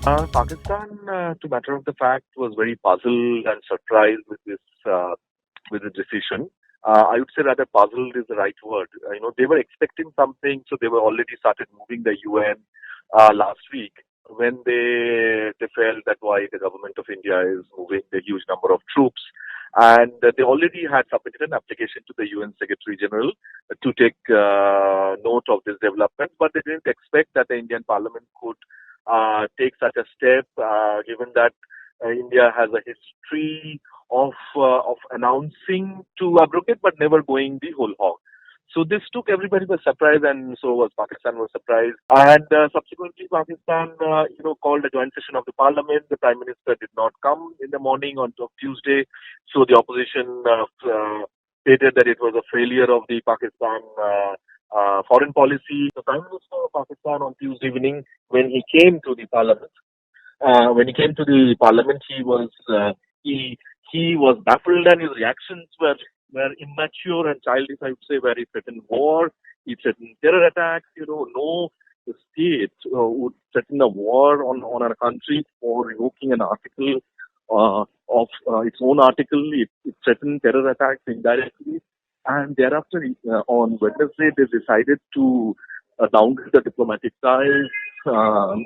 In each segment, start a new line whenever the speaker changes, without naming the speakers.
Pakistan, to matter of the fact, was very puzzled and surprised with the decision. I would say rather puzzled is the right word. They were expecting something, so they were already started moving the UN last week when they felt that why the government of India is moving the huge number of troops. And they already had submitted an application to the UN Secretary General to take note of this development, but they didn't expect that the Indian Parliament could take such a step, given that India has a history of announcing to abrogate, but never going the whole hog. So this took everybody by surprise, and so was Pakistan was surprised. And subsequently, Pakistan, called a joint session of the parliament. The prime minister did not come in the morning on Tuesday, so the opposition stated that it was a failure of the Pakistan foreign policy. The prime minister of Pakistan on Tuesday evening, when he came to the parliament, he was baffled, and his reactions were immature and childish, I would say, where he threatened war, he threatened terror attacks. No state would threaten a war on a country for revoking an article of its own article. It threatened terror attacks indirectly. And thereafter, on Wednesday, they decided to downgrade the diplomatic ties,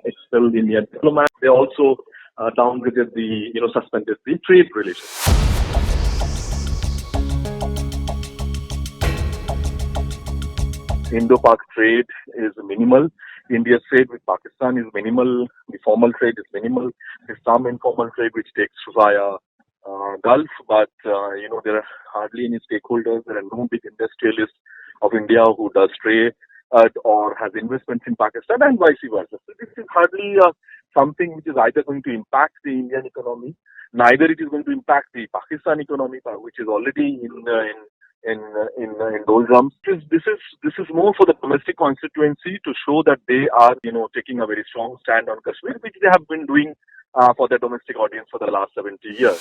expel the Indian diplomats. They also downgraded suspended the trade relations. Indo-Pak trade is minimal. India's trade with Pakistan is minimal. The formal trade is minimal. There's some informal trade which takes via Gulf, but there are hardly any stakeholders. There are no big industrialists of India who does trade or has investments in Pakistan, and vice versa. So this is hardly something which is either going to impact the Indian economy, neither it is going to impact the Pakistan economy, which is already in doldrums. This is more for the domestic constituency to show that they are taking a very strong stand on Kashmir, which they have been doing for their domestic audience for the last 70 years.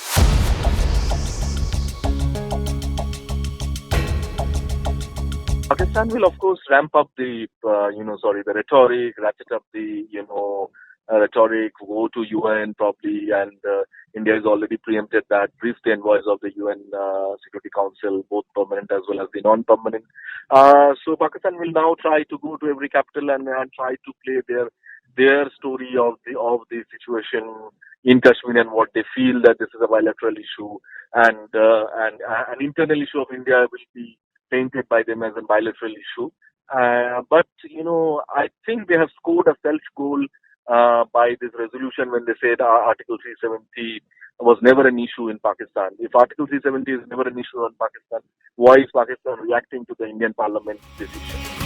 Pakistan will, of course, ramp up the rhetoric, ratchet up the rhetoric, go to UN probably, and India has already preempted that, briefed the envoys of the UN Security Council, both permanent as well as the non-permanent. So Pakistan will now try to go to every capital and try to play their story of the situation in Kashmir and what they feel that this is a bilateral issue, and an internal issue of India will be painted by them as a bilateral issue. But I think they have scored a self-goal by this resolution when they said Article 370 was never an issue in Pakistan. If Article 370 is never an issue in Pakistan, why is Pakistan reacting to the Indian Parliament's decision?